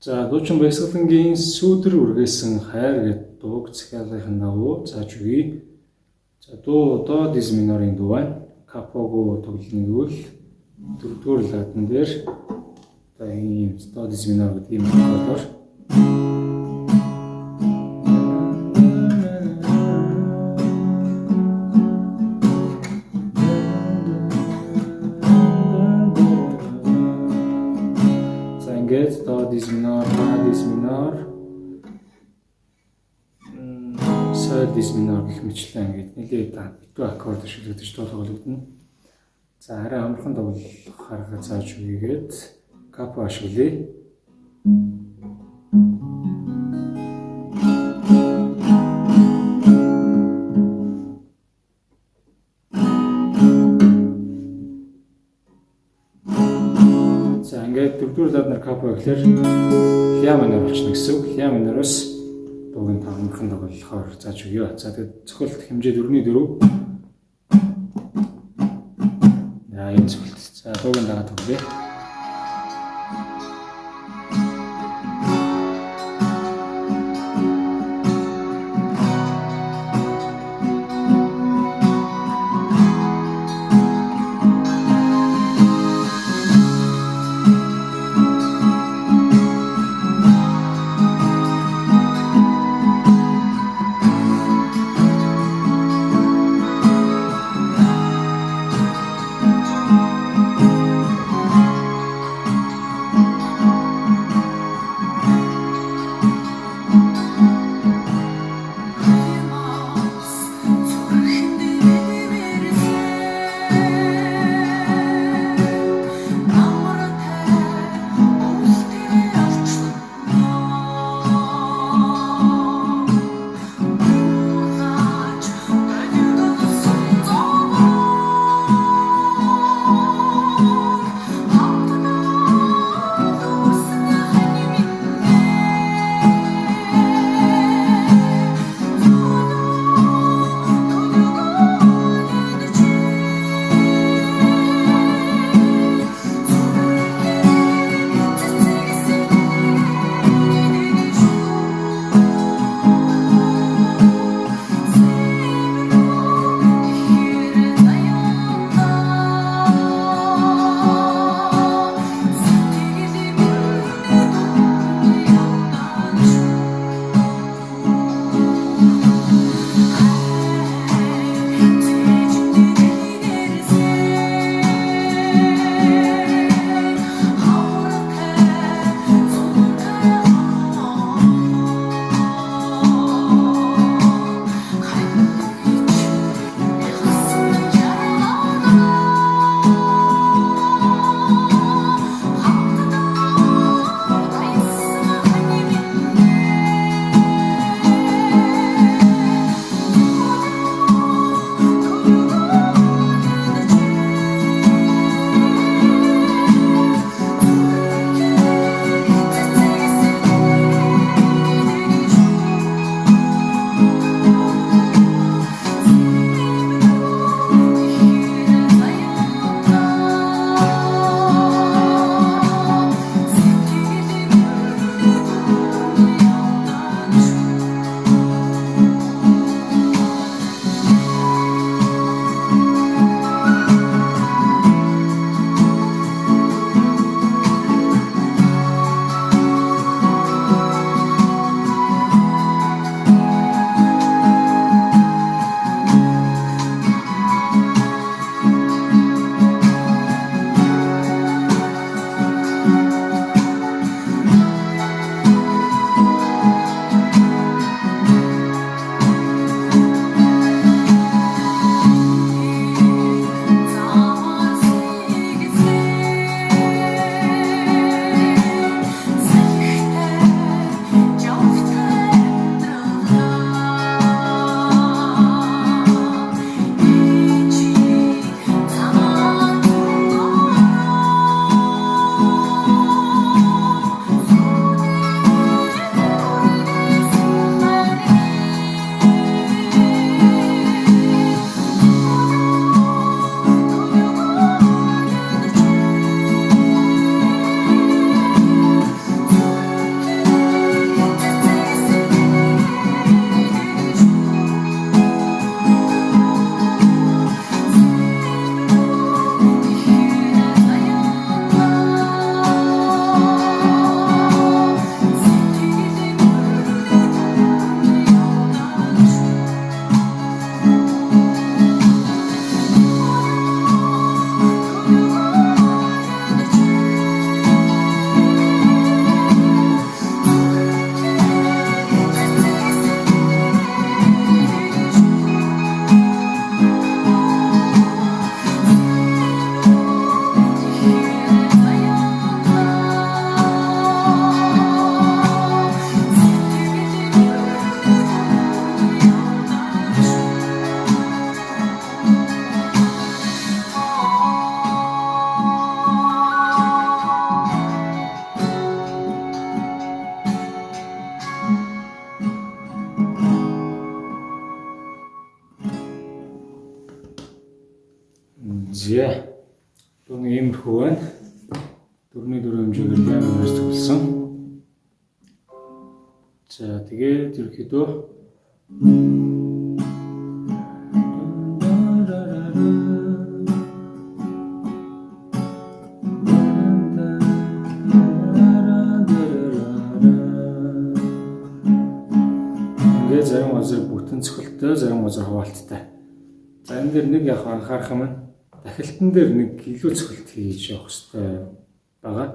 За дуучин Баясгалангийн сүүдэр үргээсэн хайр гэдэг дууг захиалгын дагуу зааж өгье. За дуу до диз минорын дуу байна. Капого тоглолтын өгөл 4-р ладан дээр одоо ийм до диз минор гэдэг ийм аккордоор до диз минор, фа диз минор, соль диз минор гэх мэтлэн ингээд нэлээд битүү аккорд шилжүүлж тоглогдно. За арай амархан тоглох арга зааж өгьгээд капо ашиглая. За ингээд 4-р ладнаар капо гэхлээр ля минор болчихно гэсэн үг. Ля минороос дуугийн амархан тоглохоор зааж өгье. За тэгээд цохилт хэмжээ 4-4. Энэ цохилт. За дуугийн дагаа тоглоё. үзье. Дөрвөн иймэрхүү байна. Дөрвний дөрөв хэмжээгээр Lia минораас төгөлсөн. За тэгээд ерөөхдөө ингээд зарим газар бүтэн цохилттой, зарим газар хуваалттай. За энэ дээр нэг яг анхаарах юм байна. Дахилтан дээр нэг илүү цохилт хийж явах хэрэгтэй байгаа.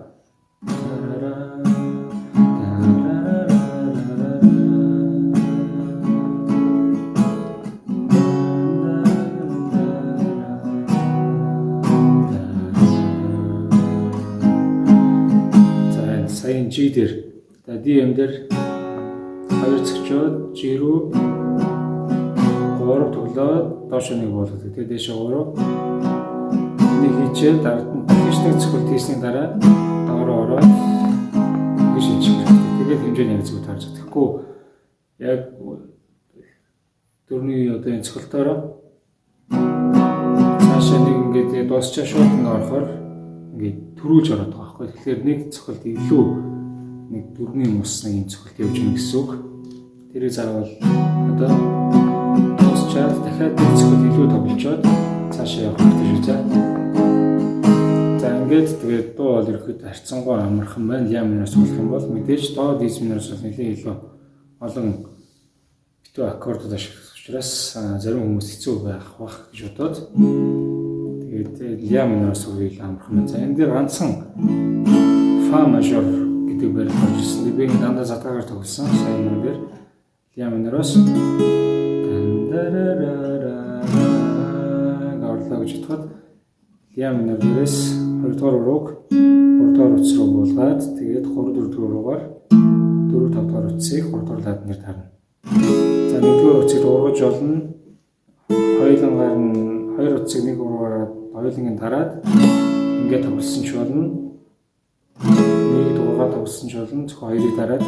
За сая G дээр, DM дээр хоёр цогцоод G рүү 3 төглөө доош нэг болгох. Тэгээд дэше 3 нэг хийчээ дараад нь техник цохилт хийсний дараа доороо ороод гэж хийчих хэрэгтэй. Тэгээд хэмжээний яг зөв таарч. Тэгэхгүй яг дөрвний одоо энэ цохилтоороо цаашаа нэг ингээд дуусчаа шууд ингээд орохоор ингээд төрүүлж ороод байгаа байхгүй. Тэгэхээр нэг цохилт илүү нэг дөрвний мус нэг цохилт явж байгаа гэсэн үг. Тэрийг заавал одоо дуусчаад дахиад нэг цохилт илүү тоглолцоод цаашаа явах хэрэгтэй шүү дээ. За ингээд тэгээд дуу бол ерөөхдөө харьцангуй амархан байна. Lia миноос болох юм бол мэдээж доо диез миноос бол нэлээд илүү олон битүү аккордууд ашиглах учраас зарим хүмүүс хэцүү байх гэж бодоод тэгээд Lia миноос үйл амархан байна. За энэ дээр ганцхан Fa major гэдэг баримт гарч ирсэн. Би энэ дандаа затаагаар тоглосон. Сайн юм дээр Lia миноос гарлаа гэж бодоход Lia минор дээрээс 2 дугаар урууг 3 дугаар утас руу буулгаад тэгээд 3 4 дугаар уруугаар 4 5 дугаар утсыг 3 дугаар ладнаар тарна. За 1 дугаар утсыг ургаж олно. Хоёулангаар нь 2 утсыг 1 уруугаар хоёулангийн дараад ингээд тоглосон ч болно. 1 дугаараа тоглосон ч болно. Зөвхөн 2-ыг дараад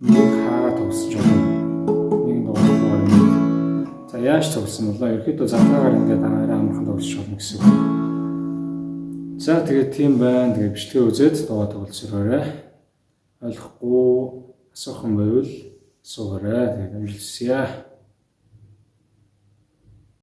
1 хаагаа тоглосон ч болно. 1 дугаараа. За яаж тоглосон болоо? Ерөөхдөө затаагаар ингээд арай амархан тоглож болно гэсэн үг. За тэгээд тийм байна. Тэгээд бичлэгээ үзээд дуугаа тоглолцоорой. Ойлгохгүй асуух юм байвал асуугаарай. Тэгээд амжилт хүсье.